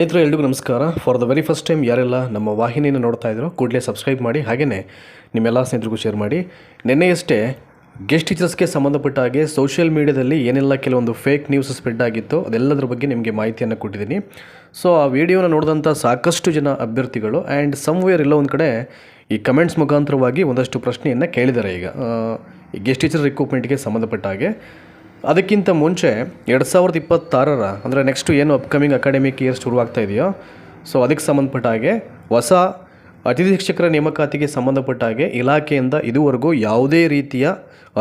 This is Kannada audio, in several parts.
ಸ್ನೇಹಿತರೆ ಎಲ್ರಿಗೂ ನಮಸ್ಕಾರ. For the very first time ಯಾರೆಲ್ಲ ನಮ್ಮ ವಾಹಿನಿಯನ್ನು ನೋಡ್ತಾ ಇದ್ರು ಕೂಡಲೇ ಸಬ್ಸ್ಕ್ರೈಬ್ ಮಾಡಿ, ಹಾಗೆಯೇ ನಿಮ್ಮೆಲ್ಲ ಸ್ನೇಹಿತರಿಗೂ ಶೇರ್ ಮಾಡಿ. ನಿನ್ನೆಯಷ್ಟೇ ಗೆಸ್ಟ್ ಟೀಚರ್ಸ್ಗೆ ಸಂಬಂಧಪಟ್ಟ ಹಾಗೆ ಸೋಷಿಯಲ್ ಮೀಡಿಯಾದಲ್ಲಿ ಏನೆಲ್ಲ ಕೆಲವೊಂದು ಫೇಕ್ ನ್ಯೂಸ್ ಸ್ಪ್ರೆಡ್ ಆಗಿತ್ತು ಅದೆಲ್ಲದರ ಬಗ್ಗೆ ನಿಮಗೆ ಮಾಹಿತಿಯನ್ನು ಕೊಟ್ಟಿದ್ದೀನಿ. ಸೊ ಆ ವಿಡಿಯೋನ ನೋಡಿದಂಥ ಸಾಕಷ್ಟು ಜನ ಅಭ್ಯರ್ಥಿಗಳು ಆ್ಯಂಡ್ ಸಮ್ವೇರ್ ಎಲ್ಲ ಒಂದು ಕಡೆ ಈ ಕಮೆಂಟ್ಸ್ ಮುಖಾಂತರವಾಗಿ ಒಂದಷ್ಟು ಪ್ರಶ್ನೆಯನ್ನು ಕೇಳಿದ್ದಾರೆ. ಈಗ ಈ ಗೆಸ್ಟ್ ಟೀಚರ್ ರಿಕ್ರೂಟ್ಮೆಂಟ್ಗೆ ಸಂಬಂಧಪಟ್ಟ ಹಾಗೆ ಅದಕ್ಕಿಂತ ಮುಂಚೆ 2026 ಅಂದರೆ ನೆಕ್ಸ್ಟು ಏನು ಅಪ್ಕಮಿಂಗ್ ಅಕಾಡೆಮಿಕ್ ಇಯರ್ ಶುರುವಾಗ್ತಾ ಇದೆಯೋ, ಸೊ ಅದಕ್ಕೆ ಸಂಬಂಧಪಟ್ಟ ಹಾಗೆ ಹೊಸ ಅತಿಥಿ ಶಿಕ್ಷಕರ ನೇಮಕಾತಿಗೆ ಸಂಬಂಧಪಟ್ಟ ಹಾಗೆ ಇಲಾಖೆಯಿಂದ ಇದುವರೆಗೂ ಯಾವುದೇ ರೀತಿಯ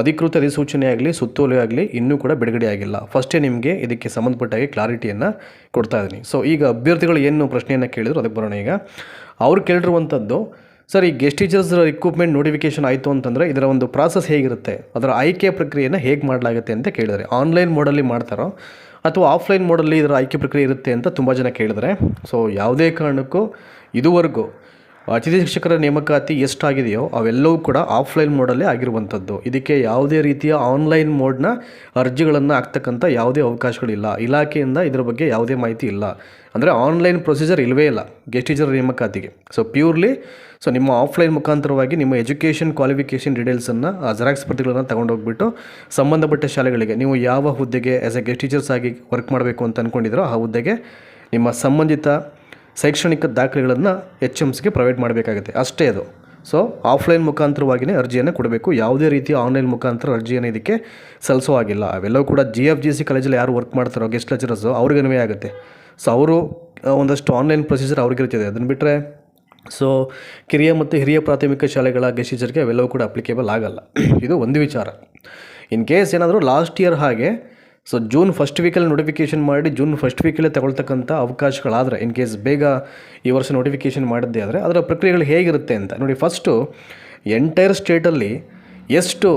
ಅಧಿಕೃತ ಅಧಿಸೂಚನೆ ಆಗಲಿ ಸುತ್ತೋಲೆ ಆಗಲಿ ಇನ್ನೂ ಕೂಡ ಬಿಡುಗಡೆ ಆಗಿಲ್ಲ. ಫಸ್ಟೇ ನಿಮಗೆ ಇದಕ್ಕೆ ಸಂಬಂಧಪಟ್ಟ ಹಾಗೆ ಕ್ಲಾರಿಟಿಯನ್ನು ಕೊಡ್ತಾ ಇದ್ದೀನಿ. ಸೊ ಈಗ ಅಭ್ಯರ್ಥಿಗಳು ಏನು ಪ್ರಶ್ನೆಯನ್ನು ಕೇಳಿದ್ರು ಅದಕ್ಕೆ ಬರೋಣ. ಈಗ ಅವ್ರು ಕೇಳಿರುವಂಥದ್ದು, ಸರ್ ಈ ಗೆಸ್ಟ್ ಟೀಚರ್ಸ್ ರಿಕ್ರೂಟ್ಮೆಂಟ್ ನೋಟಿಫಿಕೇಷನ್ ಆಯಿತು ಅಂತಂದರೆ ಇದರ ಒಂದು ಪ್ರಾಸೆಸ್ ಹೇಗಿರುತ್ತೆ, ಅದರ ಆಯ್ಕೆ ಪ್ರಕ್ರಿಯೆಯನ್ನು ಹೇಗೆ ಮಾಡಲಾಗುತ್ತೆ ಅಂತ ಕೇಳಿದರೆ, ಆನ್ಲೈನ್ ಮೋಡಲ್ಲಿ ಮಾಡ್ತಾರೋ ಅಥವಾ ಆಫ್ಲೈನ್ ಮೋಡಲ್ಲಿ ಇದರ ಆಯ್ಕೆ ಪ್ರಕ್ರಿಯೆ ಇರುತ್ತೆ ಅಂತ ತುಂಬ ಜನ ಕೇಳಿದರೆ. ಸೊ ಯಾವುದೇ ಕಾರಣಕ್ಕೂ ಇದುವರೆಗೂ ಅತಿಥಿ ಶಿಕ್ಷಕರ ನೇಮಕಾತಿ ಎಷ್ಟಾಗಿದೆಯೋ ಅವೆಲ್ಲವೂ ಕೂಡ ಆಫ್ಲೈನ್ ಮೋಡಲ್ಲೇ ಆಗಿರುವಂಥದ್ದು. ಇದಕ್ಕೆ ಯಾವುದೇ ರೀತಿಯ ಆನ್ಲೈನ್ ಮೋಡ್ನ ಅರ್ಜಿಗಳನ್ನು ಹಾಕ್ತಕ್ಕಂಥ ಯಾವುದೇ ಅವಕಾಶಗಳಿಲ್ಲ. ಇಲಾಖೆಯಿಂದ ಇದರ ಬಗ್ಗೆ ಯಾವುದೇ ಮಾಹಿತಿ ಇಲ್ಲ. ಅಂದರೆ ಆನ್ಲೈನ್ ಪ್ರೊಸೀಜರ್ ಇಲ್ಲವೇ ಇಲ್ಲ ಗೆಸ್ಟ್ ಟೀಚರ್ ನೇಮಕಾತಿಗೆ. ಸೊ ಪ್ಯೂರ್ಲಿ ನಿಮ್ಮ ಆಫ್ಲೈನ್ ಮುಖಾಂತರವಾಗಿ ನಿಮ್ಮ ಎಜುಕೇಷನ್ ಕ್ವಾಲಿಫಿಕೇಷನ್ ಡೀಟೇಲ್ಸನ್ನು ಜೆರಾಕ್ಸ್ ಪ್ರತಿಗಳನ್ನು ತೊಗೊಂಡೋಗ್ಬಿಟ್ಟು ಸಂಬಂಧಪಟ್ಟ ಶಾಲೆಗಳಿಗೆ ನೀವು ಯಾವ ಹುದ್ದೆಗೆ ಆ್ಯಸ್ ಎ ಗೆಸ್ಟ್ ಟೀಚರ್ಸ್ ಆಗಿ ವರ್ಕ್ ಮಾಡಬೇಕು ಅಂತ ಅಂದ್ಕೊಂಡಿದ್ರೋ ಆ ಹುದ್ದೆಗೆ ನಿಮ್ಮ ಸಂಬಂಧಿತ ಶೈಕ್ಷಣಿಕ ದಾಖಲೆಗಳನ್ನು HMSಗೆ ಪ್ರೊವೈಡ್ ಮಾಡಬೇಕಾಗುತ್ತೆ, ಅಷ್ಟೇ ಅದು. ಸೊ ಆಫ್ಲೈನ್ ಮುಖಾಂತರವಾಗಿಯೇ ಅರ್ಜಿಯನ್ನು ಕೊಡಬೇಕು. ಯಾವುದೇ ರೀತಿಯ ಆನ್ಲೈನ್ ಮುಖಾಂತರ ಅರ್ಜಿಯನ್ನು ಇದಕ್ಕೆ ಸಲ್ಲಿಸೋ ಆಗಿಲ್ಲ. ಅವೆಲ್ಲವೂ ಕೂಡ GFGC ಕಾಲೇಜಲ್ಲಿ ಯಾರು ವರ್ಕ್ ಮಾಡ್ತಾರೋ ಗೆಸ್ಟ್ ಲೆಕ್ಚರರ್ಸು ಅವ್ರಿಗೇ ಆಗುತ್ತೆ. ಸೊ ಅವರು ಒಂದಷ್ಟು ಆನ್ಲೈನ್ ಪ್ರೊಸೀಜರ್ ಅವ್ರಿಗಿರ್ತದೆ. ಅದನ್ನು ಬಿಟ್ಟರೆ ಸೊ ಕಿರಿಯ ಮತ್ತು ಹಿರಿಯ ಪ್ರಾಥಮಿಕ ಶಾಲೆಗಳ ಗೆಸ್ಟ್ ಟೀಚರ್ಗೆ ಅವೆಲ್ಲವೂ ಕೂಡ ಅಪ್ಲಿಕೇಬಲ್ ಆಗಲ್ಲ. ಇದು ಒಂದು ವಿಚಾರ. ಇನ್ ಕೇಸ್ ಏನಾದರೂ ಲಾಸ್ಟ್ ಇಯರ್ ಹಾಗೆ ಸೊ ಜೂನ್ ಫಸ್ಟ್ ವೀಕಲ್ಲಿ ನೋಟಿಫಿಕೇಷನ್ ಮಾಡಿ ಜೂನ್ ಫಸ್ಟ್ ವೀಕಲ್ಲೇ ತಗೊಳ್ತಕ್ಕಂಥ ಅವಕಾಶಗಳಾದರೆ, ಇನ್ ಕೇಸ್ ಬೇಗ ಈ ವರ್ಷ ನೋಟಿಫಿಕೇಷನ್ ಮಾಡಿದ್ದೇ ಆದರೆ ಅದರ ಪ್ರಕ್ರಿಯೆಗಳು ಹೇಗಿರುತ್ತೆ ಅಂತ ನೋಡಿ. ಫಸ್ಟು ಎಂಟೈರ್ ಸ್ಟೇಟಲ್ಲಿ ಎಷ್ಟು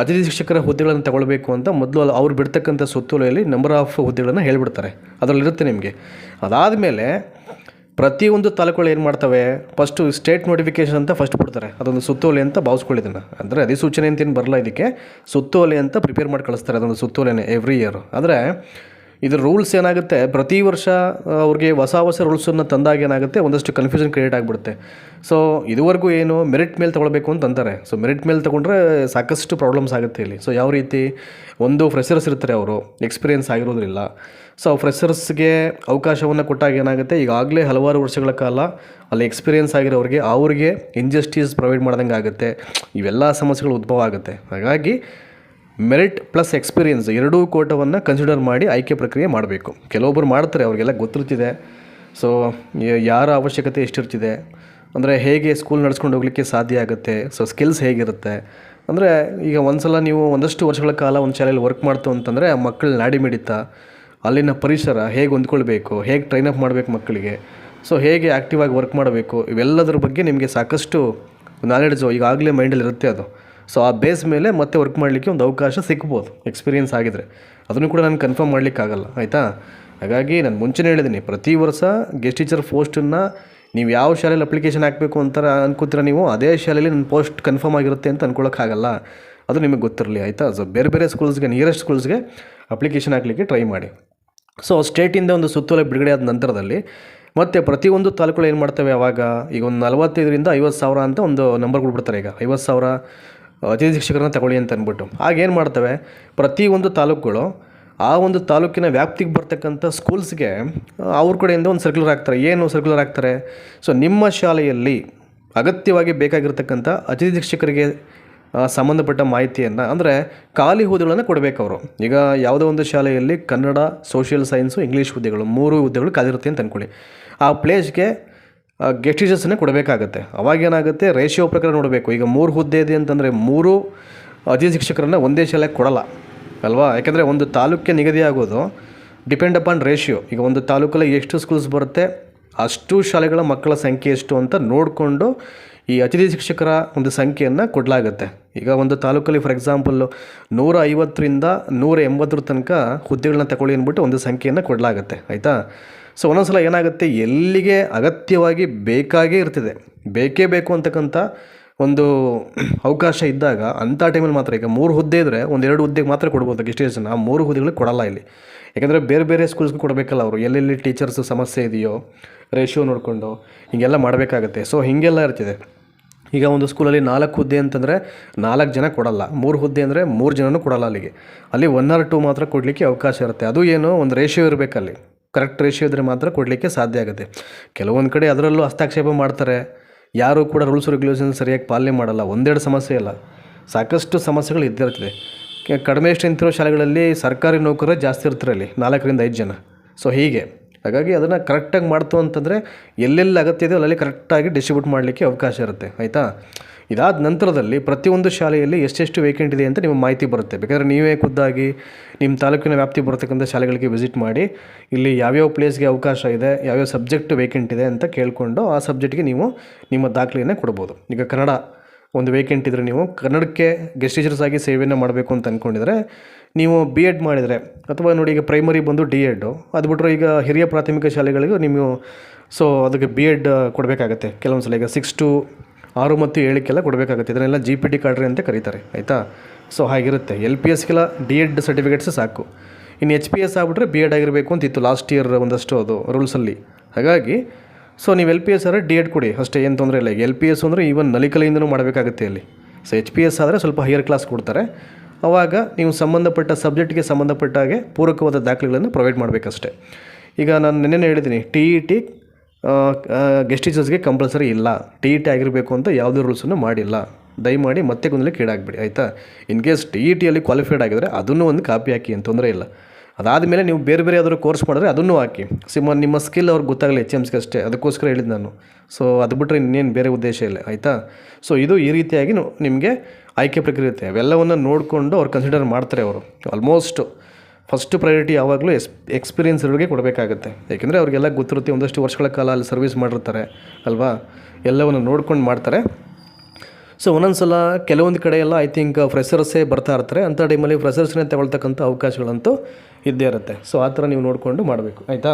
ಅತಿಥಿ ಶಿಕ್ಷಕರ ಹುದ್ದೆಗಳನ್ನು ತಗೊಳ್ಬೇಕು ಅಂತ ಮೊದಲು ಅವ್ರು ಬಿಡ್ತಕ್ಕಂಥ ಸುತ್ತೋಲೆಯಲ್ಲಿ ನಂಬರ್ ಆಫ್ ಹುದ್ದೆಗಳನ್ನು ಹೇಳಿಬಿಡ್ತಾರೆ, ಅದರಲ್ಲಿರುತ್ತೆ ನಿಮಗೆ. ಅದಾದಮೇಲೆ ಪ್ರತಿಯೊಂದು ತಾಲೂಕುಗಳು ಏನು ಮಾಡ್ತವೆ, ಫಸ್ಟು ಸ್ಟೇಟ್ ನೋಟಿಫಿಕೇಷನ್ ಅಂತ ಫಸ್ಟ್ ಬಿಡ್ತಾರೆ. ಅದೊಂದು ಸುತ್ತೋಲೆ ಅಂತ ಭಾವಿಸ್ಕೊಳ್ಳಿದ್ದನ್ನು, ಅಂದರೆ ಅಧಿಸೂಚನೆ ಅಂತೇನು ಬರಲ್ಲ, ಇದಕ್ಕೆ ಸುತ್ತೋಲೆ ಅಂತ ಪ್ರಿಪೇರ್ ಮಾಡಿ ಕಳಿಸ್ತಾರೆ. ಅದೊಂದು ಸುತ್ತೋಲೆನೇ ಎವ್ರಿ ಇಯರ್. ಆದರೆ ಇದ್ರ ರೂಲ್ಸ್ ಏನಾಗುತ್ತೆ, ಪ್ರತಿ ವರ್ಷ ಅವ್ರಿಗೆ ಹೊಸ ರೂಲ್ಸನ್ನು ತಂದಾಗ ಏನಾಗುತ್ತೆ, ಒಂದಷ್ಟು ಕನ್ಫ್ಯೂಷನ್ ಕ್ರಿಯೇಟ್ ಆಗಿಬಿಡುತ್ತೆ. ಸೊ ಇದುವರೆಗೂ ಏನು ಮೆರಿಟ್ ಮೇಲೆ ತೊಗೊಳ್ಬೇಕು ಅಂತ ಅಂತಾರೆ. ಸೊ ಮೆರಿಟ್ ಮೇಲೆ ತೊಗೊಂಡ್ರೆ ಸಾಕಷ್ಟು ಪ್ರಾಬ್ಲಮ್ಸ್ ಆಗುತ್ತೆ ಇಲ್ಲಿ. ಸೊ ಯಾವ ರೀತಿ, ಒಂದು ಫ್ರೆಷರ್ಸ್ ಇರ್ತಾರೆ, ಅವರು ಎಕ್ಸ್ಪೀರಿಯೆನ್ಸ್ ಆಗಿರೋದ್ರಿಲ್ಲ. ಸೊ ಫ್ರೆಷರ್ಸ್ಗೆ ಅವಕಾಶವನ್ನು ಕೊಟ್ಟಾಗ ಏನಾಗುತ್ತೆ, ಈಗಾಗಲೇ ಹಲವಾರು ವರ್ಷಗಳ ಕಾಲ ಅಲ್ಲಿ ಎಕ್ಸ್ಪೀರಿಯೆನ್ಸ್ ಆಗಿರೋರಿಗೆ ಅವ್ರಿಗೆ ಇಂಜಸ್ಟಿಸ್ ಪ್ರೊವೈಡ್ ಮಾಡ್ದಂಗೆ ಆಗುತ್ತೆ. ಇವೆಲ್ಲ ಸಮಸ್ಯೆಗಳು ಉದ್ಭವ ಆಗುತ್ತೆ. ಹಾಗಾಗಿ ಮೆರಿಟ್ ಪ್ಲಸ್ ಎಕ್ಸ್ಪೀರಿಯೆನ್ಸ್ ಎರಡೂ ಕೋಟವನ್ನು ಕನ್ಸಿಡರ್ ಮಾಡಿ ಆಯ್ಕೆ ಪ್ರಕ್ರಿಯೆ ಮಾಡಬೇಕು. ಕೆಲವೊಬ್ಬರು ಮಾಡ್ತಾರೆ, ಅವ್ರಿಗೆಲ್ಲ ಗೊತ್ತಿರ್ತಿದೆ. ಸೊ ಯಾರ ಅವಶ್ಯಕತೆ ಎಷ್ಟಿರ್ತಿದೆ, ಅಂದರೆ ಹೇಗೆ ಸ್ಕೂಲ್ ನಡೆಸ್ಕೊಂಡು ಹೋಗಲಿಕ್ಕೆ ಸಾಧ್ಯ ಆಗುತ್ತೆ, ಸೊ ಸ್ಕಿಲ್ಸ್ ಹೇಗಿರುತ್ತೆ. ಅಂದರೆ ಈಗ ಒಂದು ಸಲ ನೀವು ಒಂದಷ್ಟು ವರ್ಷಗಳ ಕಾಲ ಒಂದು ಶಾಲೆಯಲ್ಲಿ ವರ್ಕ್ ಮಾಡ್ತು ಅಂತಂದರೆ ಆ ಮಕ್ಕಳು ನಾಡಿ ಮಿಡಿತ, ಅಲ್ಲಿನ ಪರಿಸರ ಹೇಗೆ ಹೊಂದ್ಕೊಳ್ಬೇಕು, ಹೇಗೆ ಟ್ರೈನ್ ಅಪ್ ಮಾಡಬೇಕು ಮಕ್ಕಳಿಗೆ, ಸೊ ಹೇಗೆ ಆ್ಯಕ್ಟಿವ್ ಆಗಿ ವರ್ಕ್ ಮಾಡಬೇಕು, ಇವೆಲ್ಲದರ ಬಗ್ಗೆ ನಿಮಗೆ ಸಾಕಷ್ಟು ನಾಲೆಡ್ಜು ಈಗಾಗಲೇ ಮೈಂಡಲ್ಲಿ ಇರುತ್ತೆ ಅದು. ಸೊ ಆ ಬೇಸ್ ಮೇಲೆ ಮತ್ತೆ ವರ್ಕ್ ಮಾಡಲಿಕ್ಕೆ ಒಂದು ಅವಕಾಶ ಸಿಗ್ಬೋದು ಎಕ್ಸ್ಪೀರಿಯೆನ್ಸ್ ಆಗಿದ್ರೆ. ಅದನ್ನು ಕೂಡ ನಾನು ಕನ್ಫರ್ಮ್ ಮಾಡಲಿಕ್ಕಾಗಲ್ಲ, ಆಯಿತಾ. ಹಾಗಾಗಿ ನಾನು ಮುಂಚೆನೇ ಹೇಳಿದ್ದೀನಿ, ಪ್ರತಿ ವರ್ಷ ಗೆಸ್ಟ್ ಟೀಚರ್ ಪೋಸ್ಟನ್ನು ನೀವು ಯಾವ ಶಾಲೆಯಲ್ಲಿ ಅಪ್ಲಿಕೇಶನ್ ಹಾಕಬೇಕು ಅಂತ ಅನ್ಕೋತೀರ ನೀವು, ಅದೇ ಶಾಲೆಯಲ್ಲಿ ನನ್ನ ಪೋಸ್ಟ್ ಕನ್ಫರ್ಮ್ ಆಗಿರುತ್ತೆ ಅಂತ ಅಂದ್ಕೊಳ್ಳೋಕ್ಕಾಗಲ್ಲ. ಅದು ನಿಮಗೆ ಗೊತ್ತಿರಲಿ, ಆಯಿತಾ. ಸೊ ಬೇರೆ ಸ್ಕೂಲ್ಸ್ಗೆ, ನಿಯರೆಸ್ಟ್ ಸ್ಕೂಲ್ಸ್ಗೆ ಅಪ್ಲಿಕೇಶನ್ ಹಾಕಲಿಕ್ಕೆ ಟ್ರೈ ಮಾಡಿ. ಸೊ ಸ್ಟೇಟಿಂದ ಒಂದು ಸುತ್ತೋಲೆ ಬಿಡುಗಡೆ ಆದ ನಂತರದಲ್ಲಿ ಮತ್ತು ಪ್ರತಿಯೊಂದು ತಾಲೂಕುಗಳು ಏನು ಮಾಡ್ತವೆ, ಆವಾಗ ಈಗ ಒಂದು 45,000 50,000 ಸಾವಿರ ಅಂತ ಒಂದು ನಂಬರ್ ಕೊಟ್ಬಿಡ್ತಾರೆ. ಈಗ 50,000 ಅತಿಥಿ ಶಿಕ್ಷಕರನ್ನ ತಗೊಳ್ಳಿ ಅಂತ ಅಂದ್ಬಿಟ್ಟು ಆಗೇನು ಮಾಡ್ತವೆ, ಪ್ರತಿಯೊಂದು ತಾಲೂಕುಗಳು ಆ ಒಂದು ತಾಲೂಕಿನ ವ್ಯಾಪ್ತಿಗೆ ಬರ್ತಕ್ಕಂಥ ಸ್ಕೂಲ್ಸ್ಗೆ ಅವ್ರ ಕಡೆಯಿಂದ ಒಂದು ಸರ್ಕ್ಯುಲರ್ ಹಾಕ್ತಾರೆ. ಏನು ಸರ್ಕ್ಯುಲರ್ ಹಾಕ್ತಾರೆ, ಸೊ ನಿಮ್ಮ ಶಾಲೆಯಲ್ಲಿ ಅಗತ್ಯವಾಗಿ ಬೇಕಾಗಿರ್ತಕ್ಕಂಥ ಅತಿಥಿ ಶಿಕ್ಷಕರಿಗೆ ಸಂಬಂಧಪಟ್ಟ ಮಾಹಿತಿಯನ್ನು, ಅಂದರೆ ಖಾಲಿ ಹುದ್ದೆಗಳನ್ನು ಕೊಡಬೇಕು ಅವರು. ಈಗ ಯಾವುದೋ ಒಂದು ಶಾಲೆಯಲ್ಲಿ ಕನ್ನಡ, ಸೋಷಿಯಲ್ ಸೈನ್ಸು, ಇಂಗ್ಲೀಷ್ ಹುದ್ದೆಗಳು 3 ಹುದ್ದೆಗಳು ಖಾಲಿರುತ್ತೆ ಅಂತ ಅಂದ್ಕೊಳ್ಳಿ. ಆ ಪ್ಲೇಸ್ಗೆ ಗೆಸ್ಟ್ ಟೀಚರ್ಸನ್ನೇ ಕೊಡಬೇಕಾಗತ್ತೆ. ಅವಾಗೇನಾಗುತ್ತೆ, ರೇಷಿಯೋ ಪ್ರಕಾರ ನೋಡಬೇಕು. ಈಗ 3 ಹುದ್ದೆ ಇದೆ ಅಂತಂದರೆ 3 ಅತಿಥಿ ಶಿಕ್ಷಕರನ್ನು ಒಂದೇ ಶಾಲೆಗೆ ಕೊಡಲ್ಲ ಅಲ್ವಾ. ಯಾಕೆಂದರೆ ಒಂದು ತಾಲೂಕಿಗೆ ನಿಗದಿ ಆಗೋದು ಡಿಪೆಂಡ್ ಅಪಾನ್ ರೇಷಿಯೋ. ಈಗ ಒಂದು ತಾಲೂಕಲ್ಲಿ ಎಷ್ಟು ಸ್ಕೂಲ್ಸ್ ಬರುತ್ತೆ ಅಷ್ಟು ಶಾಲೆಗಳ ಮಕ್ಕಳ ಸಂಖ್ಯೆ ಎಷ್ಟು ಅಂತ ನೋಡಿಕೊಂಡು ಈ ಅತಿಥಿ ಶಿಕ್ಷಕರ ಒಂದು ಸಂಖ್ಯೆಯನ್ನು ಕೊಡಲಾಗುತ್ತೆ. ಈಗ ಒಂದು ತಾಲೂಕಲ್ಲಿ ಫಾರ್ ಎಕ್ಸಾಂಪಲ್ಲು 150ರಿಂದ 180 ತನಕ ಹುದ್ದೆಗಳನ್ನ ತಗೊಳ್ಳಿ ಅಂದ್ಬಿಟ್ಟು ಒಂದು ಸಂಖ್ಯೆಯನ್ನು ಕೊಡಲಾಗುತ್ತೆ, ಆಯಿತಾ. ಸೊ ಒಂದೊಂದು ಸಲ ಏನಾಗುತ್ತೆ, ಎಲ್ಲಿಗೆ ಅಗತ್ಯವಾಗಿ ಬೇಕಾಗೇ ಇರ್ತದೆ, ಬೇಕೇ ಬೇಕು ಅಂತಕ್ಕಂಥ ಒಂದು ಅವಕಾಶ ಇದ್ದಾಗ ಅಂಥ ಟೈಮಲ್ಲಿ ಮಾತ್ರ, ಈಗ 3 ಹುದ್ದೆ ಇದ್ದರೆ 1-2 ಹುದ್ದೆಗೆ ಮಾತ್ರ ಕೊಡ್ಬೋದು ಗೆಸ್ಟ್ ಟೀಚರ್ಸನ್ನು. ಆ 3 ಹುದ್ದೆಗಳಿಗೆ ಕೊಡಲ್ಲ ಇಲ್ಲಿ. ಯಾಕಂದರೆ ಬೇರೆ ಬೇರೆ ಸ್ಕೂಲ್ಸ್ಗೂ ಕೊಡಬೇಕಲ್ಲ ಅವರು, ಎಲ್ಲೆಲ್ಲಿ ಟೀಚರ್ಸ್ ಸಮಸ್ಯೆ ಇದೆಯೋ ರೇಷಿಯೋ ನೋಡಿಕೊಂಡು ಹೀಗೆಲ್ಲ ಮಾಡಬೇಕಾಗತ್ತೆ. ಸೊ ಹೀಗೆಲ್ಲ ಇರ್ತಿದೆ. ಈಗ ಒಂದು ಸ್ಕೂಲಲ್ಲಿ 4 ಹುದ್ದೆ ಅಂತಂದರೆ 4 ಜನ ಕೊಡಲ್ಲ, 3 ಹುದ್ದೆ ಅಂದರೆ 3 ಜನನೂ ಕೊಡಲ್ಲ. ಅಲ್ಲಿ 1 or 2 ಮಾತ್ರ ಕೊಡಲಿಕ್ಕೆ ಅವಕಾಶ ಇರುತ್ತೆ. ಅದು ಏನು ಒಂದು ರೇಷಿಯೋ ಇರಬೇಕಲ್ಲಿ, ಕರೆಕ್ಟ್ ರೇಷಿಯೋ ಇದ್ದರೆ ಮಾತ್ರ ಕೊಡಲಿಕ್ಕೆ ಸಾಧ್ಯ ಆಗುತ್ತೆ. ಕೆಲವೊಂದು ಕಡೆ ಅದರಲ್ಲೂ ಹಸ್ತಕ್ಷೇಪ ಮಾಡ್ತಾರೆ, ಯಾರೂ ಕೂಡ ರೂಲ್ಸ್ ರೆಗ್ಯುಲೇಷನ್ ಸರಿಯಾಗಿ ಪಾಲನೆ ಮಾಡಲ್ಲ. ಒಂದೆರಡು ಸಮಸ್ಯೆ ಇಲ್ಲ, ಸಾಕಷ್ಟು ಸಮಸ್ಯೆಗಳು ಇದ್ದಿರ್ತದೆ. ಕಡಿಮೆ ಸ್ಟ್ರೆಂತ್ ಇರೋ ಶಾಲೆಗಳಲ್ಲಿ ಸರ್ಕಾರಿ ನೌಕರರೇ ಜಾಸ್ತಿ ಇರ್ತಾರೆ, ಅಲ್ಲಿ 4 ರಿಂದ 5 ಜನ. ಸೊ ಹೀಗೆ ಹಾಗಾಗಿ ಅದನ್ನು ಕರೆಕ್ಟಾಗಿ ಮಾಡ್ತು ಅಂತಂದರೆ ಎಲ್ಲೆಲ್ಲಿ ಅಗತ್ಯ ಇದೆ ಅಲ್ಲಲ್ಲಿ ಕರೆಕ್ಟಾಗಿ ಡಿಸ್ಟ್ರಿಬ್ಯೂಟ್ ಮಾಡಲಿಕ್ಕೆ ಅವಕಾಶ ಇರುತ್ತೆ, ಆಯಿತಾ. ಇದಾದ ನಂತರದಲ್ಲಿ ಪ್ರತಿಯೊಂದು ಶಾಲೆಯಲ್ಲಿ ಎಷ್ಟೆಷ್ಟು ವೇಕೆಂಟ್ ಇದೆ ಅಂತ ನಿಮಗೆ ಮಾಹಿತಿ ಬರುತ್ತೆ. ಬೇಕಾದರೆ ನೀವೇ ಖುದ್ದಾಗಿ ನಿಮ್ಮ ತಾಲೂಕಿನ ವ್ಯಾಪ್ತಿ ಬರತಕ್ಕಂಥ ಶಾಲೆಗಳಿಗೆ ವಿಸಿಟ್ ಮಾಡಿ ಇಲ್ಲಿ ಯಾವ್ಯಾವ ಪ್ಲೇಸ್ಗೆ ಅವಕಾಶ ಇದೆ, ಯಾವ್ಯಾವ ಸಬ್ಜೆಕ್ಟ್ ವೇಕೆಂಟ್ ಇದೆ ಅಂತ ಕೇಳಿಕೊಂಡು ಆ ಸಬ್ಜೆಕ್ಟ್ಗೆ ನೀವು ನಿಮ್ಮ ದಾಖಲೆಯನ್ನು ಕೊಡ್ಬೋದು. ಈಗ ಕನ್ನಡ ಒಂದು ವೇಕೆಂಟ್ ಇದ್ದರೆ ನೀವು ಕನ್ನಡಕ್ಕೆ ಗೆಸ್ಟ್ ಟೀಚರ್ಸ್ ಆಗಿ ಸೇವೆಯನ್ನು ಮಾಡಬೇಕು ಅಂತ ಅಂದ್ಕೊಂಡಿದ್ರೆ ನೀವು B.Ed ಮಾಡಿದರೆ, ಅಥವಾ ನೋಡಿ ಈಗ ಪ್ರೈಮರಿ ಬಂದು D.Ed, ಅದು ಬಿಟ್ಟರೆ ಈಗ ಹಿರಿಯ ಪ್ರಾಥಮಿಕ ಶಾಲೆಗಳಿಗೂ ನೀವು ಸೊ ಅದಕ್ಕೆ B.Ed ಕೊಡಬೇಕಾಗತ್ತೆ ಕೆಲವೊಂದು ಸಲ. ಈಗ 6 to 6 ಮತ್ತು 7 ಕೊಡಬೇಕಾಗುತ್ತೆ. ಇದನ್ನೆಲ್ಲ GPT ಕಾರ್ಡ್ರಿ ಅಂತ ಕರೀತಾರೆ, ಆಯಿತಾ. ಸೊ ಹಾಗಿರುತ್ತೆ. LPSಗೆಲ್ಲ D.Ed ಸರ್ಟಿಫಿಕೇಟ್ಸ್ ಸಾಕು. ಇನ್ನು HPS ಆಗಿಬಿಟ್ರೆ B.Ed ಆಗಿರಬೇಕು ಅಂತಿತ್ತು ಲಾಸ್ಟ್ ಇಯರ್ ಒಂದಷ್ಟು ಅದು ರೂಲ್ಸಲ್ಲಿ. ಹಾಗಾಗಿ ಸೊ ನೀವು LPS ಆದರೆ D.Ed ಕೊಡಿ ಅಷ್ಟೇ, ಏನು ತೊಂದರೆ ಇಲ್ಲ. ಈಗ LPS ಅಂದರೆ ಈವನ್ ನಲಿಕಲೆಯಿಂದನೂ ಮಾಡಬೇಕಾಗುತ್ತೆ ಅಲ್ಲಿ. ಸೊ HPS ಆದರೆ ಸ್ವಲ್ಪ ಹೈಯರ್ ಕ್ಲಾಸ್ ಕೊಡ್ತಾರೆ. ಆವಾಗ ನೀವು ಸಂಬಂಧಪಟ್ಟ ಸಬ್ಜೆಕ್ಟ್ಗೆ ಸಂಬಂಧಪಟ್ಟ ಹಾಗೆ ಪೂರಕವಾದ ದಾಖಲೆಗಳನ್ನು ಪ್ರೊವೈಡ್ ಮಾಡಬೇಕಷ್ಟೆ. ಈಗ ನಾನು ನೆನ್ನೆ ಹೇಳಿದ್ದೀನಿ, TET ಗೆಸ್ಟ್ ಟೀಚರ್ಸ್ಗೆ ಕಂಪಲ್ಸರಿ ಇಲ್ಲ, TET ಆಗಿರಬೇಕು ಅಂತ ಯಾವುದೇ ರೂಲ್ಸನ್ನು ಮಾಡಿಲ್ಲ. ದಯಮಾಡಿ ಮತ್ತೆ ಗೊಂದಲಕ್ಕೆ ಈಡಾಗಬೇಡಿ, ಆಯಿತಾ. ಇನ್ ಕೇಸ್ TETಯಲ್ಲಿ ಕ್ವಾಲಿಫೈಡ್ ಆಗಿದರೆ ಅದನ್ನು ಒಂದು ಕಾಪಿ ಹಾಕಿ, ಏನು ತೊಂದರೆ ಇಲ್ಲ. ಅದಾದಮೇಲೆ ನೀವು ಬೇರೆ ಬೇರೆ ಯಾವ್ದಾದ್ರು ಕೋರ್ಸ್ ಮಾಡಿದ್ರೆ ಅದನ್ನು ಹಾಕಿ. ನಿಮ್ಮ ಸ್ಕಿಲ್ ಅವ್ರಿಗೆ ಗೊತ್ತಾಗಲಿ HMಸ್ಗೆ ಅಷ್ಟೇ, ಅದಕ್ಕೋಸ್ಕರ ಹೇಳಿದ್ದು ನಾನು. ಸೊ ಅದು ಬಿಟ್ಟರೆ ಇನ್ನೇನು ಬೇರೆ ಉದ್ದೇಶ ಇಲ್ಲ, ಆಯಿತಾ. ಸೊ ಇದು ಈ ರೀತಿಯಾಗಿ ನಿಮಗೆ ಆಯ್ಕೆ ಪ್ರಕ್ರಿಯೆ ಇರುತ್ತೆ. ಅವೆಲ್ಲವನ್ನು ನೋಡಿಕೊಂಡು ಅವ್ರು ಕನ್ಸಿಡರ್ ಮಾಡ್ತಾರೆ. ಅವರು ಆಲ್ಮೋಸ್ಟ್ ಫಸ್ಟ್ ಪ್ರಯಾರಿಟಿ ಯಾವಾಗಲೂ ಎಕ್ಸ್ಪೀರಿಯನ್ಸ್ ಇರೋರಿಗೆ ಕೊಡಬೇಕಾಗುತ್ತೆ. ಯಾಕೆಂದರೆ ಅವ್ರಿಗೆಲ್ಲ ಗೊತ್ತಿರುತ್ತೆ, ಒಂದಷ್ಟು ವರ್ಷಗಳ ಕಾಲ ಅಲ್ಲಿ ಸರ್ವಿಸ್ ಮಾಡಿರ್ತಾರೆ ಅಲ್ವಾ, ಎಲ್ಲವನ್ನು ನೋಡ್ಕೊಂಡು ಮಾಡ್ತಾರೆ. ಸೊ ಒಂದೊಂದು ಸಲ ಕೆಲವೊಂದು ಕಡೆ ಎಲ್ಲ ಐ ಥಿಂಕ್ ಫ್ರೆಷರ್ಸೇ ಬರ್ತಾ ಇರ್ತಾರೆ. ಅಂಥ ಟೈಮಲ್ಲಿ ಫ್ರೆಷರ್ಸ್ನೇ ತಗೊಳ್ತಕ್ಕಂಥ ಅವಕಾಶಗಳಂತೂ ಇದ್ದೇ ಇರುತ್ತೆ. ಸೊ ಆ ಥರ ನೀವು ನೋಡಿಕೊಂಡು ಮಾಡಬೇಕು, ಆಯಿತಾ.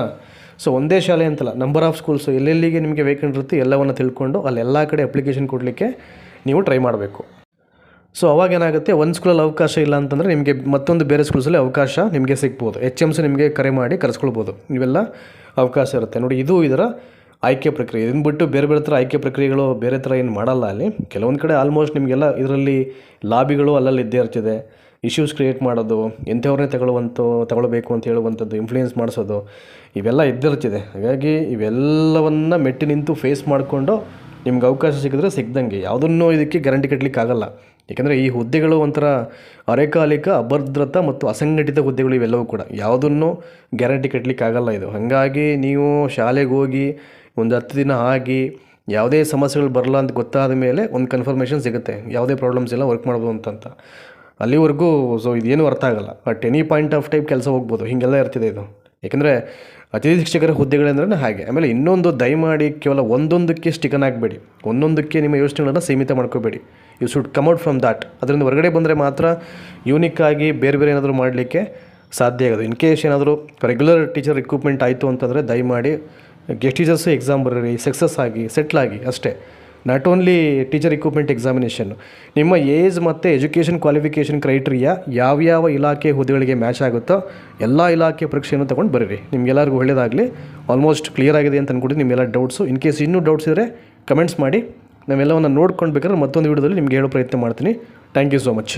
ಸೊ ಒಂದೇ ಶಾಲೆ ಅಂತಲ್ಲ, ನಂಬರ್ ಆಫ್ ಸ್ಕೂಲ್ಸು ಎಲ್ಲೆಲ್ಲಿಗೆ ನಿಮಗೆ ವೇಕೆಂಟ್ ಇರುತ್ತೆ ಎಲ್ಲವನ್ನು ತಿಳ್ಕೊಂಡು ಅಲ್ಲೆಲ್ಲ ಕಡೆ ಅಪ್ಲಿಕೇಶನ್ ಕೊಡಲಿಕ್ಕೆ ನೀವು ಟ್ರೈ ಮಾಡಬೇಕು. ಸೊ ಅವಾಗೇನಾಗುತ್ತೆ, ಒಂದು ಸ್ಕೂಲಲ್ಲಿ ಅವಕಾಶ ಇಲ್ಲ ಅಂತಂದರೆ ನಿಮಗೆ ಮತ್ತೊಂದು ಬೇರೆ ಸ್ಕೂಲ್ಸಲ್ಲಿ ಅವಕಾಶ ನಿಮಗೆ ಸಿಗ್ಬೋದು. HMs ನಿಮಗೆ ಕರೆ ಮಾಡಿ ಕರೆಸ್ಕೊಳ್ಬೋದು. ಇವೆಲ್ಲ ಅವಕಾಶ ಇರುತ್ತೆ ನೋಡಿ. ಇದು ಇದರ ಆಯ್ಕೆ ಪ್ರಕ್ರಿಯೆ. ಇದನ್ನು ಬಿಟ್ಟು ಬೇರೆ ಬೇರೆ ಥರ ಆಯ್ಕೆ ಪ್ರಕ್ರಿಯೆಗಳು ಬೇರೆ ಥರ ಏನು ಮಾಡಲ್ಲ ಅಲ್ಲಿ. ಕೆಲವೊಂದು ಕಡೆ ಆಲ್ಮೋಸ್ಟ್ ನಿಮಗೆಲ್ಲ ಇದರಲ್ಲಿ ಲಾಬಿಗಳು ಅಲ್ಲಲ್ಲಿ ಇದ್ದೇ ಇರ್ತಿದೆ. ಇಶ್ಯೂಸ್ ಕ್ರಿಯೇಟ್ ಮಾಡೋದು, ಎಂಥವ್ರನ್ನೇ ತಗೊಳ್ಬೇಕು ಅಂತ ಹೇಳುವಂಥದ್ದು, ಇನ್ಫ್ಲೂಯೆನ್ಸ್ ಮಾಡಿಸೋದು, ಇವೆಲ್ಲ ಇದ್ದಿರ್ತಿದೆ. ಹಾಗಾಗಿ ಇವೆಲ್ಲವನ್ನು ಮೆಟ್ಟಿ ನಿಂತು ಫೇಸ್ ಮಾಡಿಕೊಂಡು ನಿಮ್ಗೆ ಅವಕಾಶ ಸಿಕ್ಕಿದ್ರೆ ಸಿಗ್ದಂಗೆ, ಯಾವುದನ್ನೂ ಇದಕ್ಕೆ ಗ್ಯಾರಂಟಿ ಕಟ್ಟಲಿಕ್ಕೆ ಆಗಲ್ಲ. ಏಕೆಂದರೆ ಈ ಹುದ್ದೆಗಳು ಒಂಥರ ಅರೆಕಾಲಿಕ, ಅಭದ್ರತಾ ಮತ್ತು ಅಸಂಘಟಿತ ಹುದ್ದೆಗಳು. ಇವೆಲ್ಲವೂ ಕೂಡ ಯಾವುದನ್ನು ಗ್ಯಾರಂಟಿ ಕಟ್ಟಲಿಕ್ಕೆ ಆಗಲ್ಲ ಇದು. ಹಾಗಾಗಿ ನೀವು ಶಾಲೆಗೆ ಹೋಗಿ ಒಂದು 10 ದಿನ ಆಗಿ ಯಾವುದೇ ಸಮಸ್ಯೆಗಳು ಬರಲ್ಲ ಅಂತ ಗೊತ್ತಾದ ಮೇಲೆ ಒಂದು ಕನ್ಫರ್ಮೇಷನ್ ಸಿಗುತ್ತೆ, ಯಾವುದೇ ಪ್ರಾಬ್ಲಮ್ಸ್ ಇಲ್ಲ, ವರ್ಕ್ ಮಾಡ್ಬೋದು ಅಂತ. ಅಲ್ಲಿವರೆಗೂ ಸೊ ಇದೇನು ಅರ್ಥ ಆಗಲ್ಲ. At any point of time ಕೆಲಸ ಹೋಗ್ಬೋದು, ಹೀಗೆಲ್ಲ ಇರ್ತಿದೆ ಇದು. ಏಕೆಂದರೆ ಅತಿಥಿ ಶಿಕ್ಷಕರ ಹುದ್ದೆಗಳಂದ್ರೆ ಹಾಗೆ. ಆಮೇಲೆ ಇನ್ನೊಂದು, ದಯಮಾಡಿ ಕೇವಲ ಒಂದೊಂದಕ್ಕೆ ಸ್ಟಿಕನ್ ಆಗಬೇಡಿ, ಒಂದೊಂದಕ್ಕೆ ನಿಮ್ಮ ಯೋಚನೆಗಳನ್ನು ಸೀಮಿತ ಮಾಡ್ಕೋಬೇಡಿ. You should come out from that. ಅದರಿಂದ ಹೊರಗಡೆ ಬಂದರೆ ಮಾತ್ರ ಯೂನಿಕ್ ಆಗಿ ಬೇರೆ ಬೇರೆ ಏನಾದರೂ ಮಾಡಲಿಕ್ಕೆ ಸಾಧ್ಯ ಆಗೋದು. ಇನ್ ಕೇಸ್ ಏನಾದರೂ ರೆಗ್ಯುಲರ್ ಟೀಚರ್ ರಿಕ್ರೂಟ್ಮೆಂಟ್ ಆಯಿತು ಅಂತಂದರೆ ದಯಮಾಡಿ ಗೆಸ್ಟ್ ಟೀಚರ್ಸು ಎಕ್ಸಾಮ್ ಬರೀರಿ, ಸಕ್ಸಸ್ ಆಗಿ ಸೆಟ್ಲಾಗಿ ಅಷ್ಟೇ. Not only teacher recruitment examination, ನಿಮ್ಮ ಏಜ್ ಮತ್ತು ಎಜುಕೇಷನ್ ಕ್ವಾಲಿಫಿಕೇಷನ್ ಕ್ರೈಟೀರಿಯಾ ಯಾವ್ಯಾವ ಇಲಾಖೆ ಹುದ್ದೆಗಳಿಗೆ ಮ್ಯಾಚ್ ಆಗುತ್ತೋ ಎಲ್ಲ ಇಲಾಖೆ ಪರೀಕ್ಷೆಯನ್ನು ತೊಗೊಂಡು ಬರೀರಿ. ನಿಮಗೆಲ್ಲರಿಗೂ ಒಳ್ಳೆಯದಾಗಲಿ. ಆಲ್ಮೋಸ್ಟ್ ಕ್ಲಿಯರ್ ಆಗಿದೆ ಅಂತ ಅಂದ್ಕೊಂಡು ನಿಮ್ಮೆಲ್ಲ ಡೌಟ್ಸು. ಇನ್ ಕೇಸ್ ಇನ್ನೂ ಡೌಟ್ಸ್ ಇದ್ದರೆ ಕಮೆಂಟ್ಸ್ ಮಾಡಿ, ನಾವೆಲ್ಲವನ್ನು ನೋಡ್ಕೊಂಡು ಬೇಕಾದ್ರೆ ಮತ್ತೊಂದು ವಿಡಿಯೋದಲ್ಲಿ ನಿಮಗೆ ಹೇಳೋ ಪ್ರಯತ್ನ ಮಾಡ್ತೀನಿ. Thank you so much.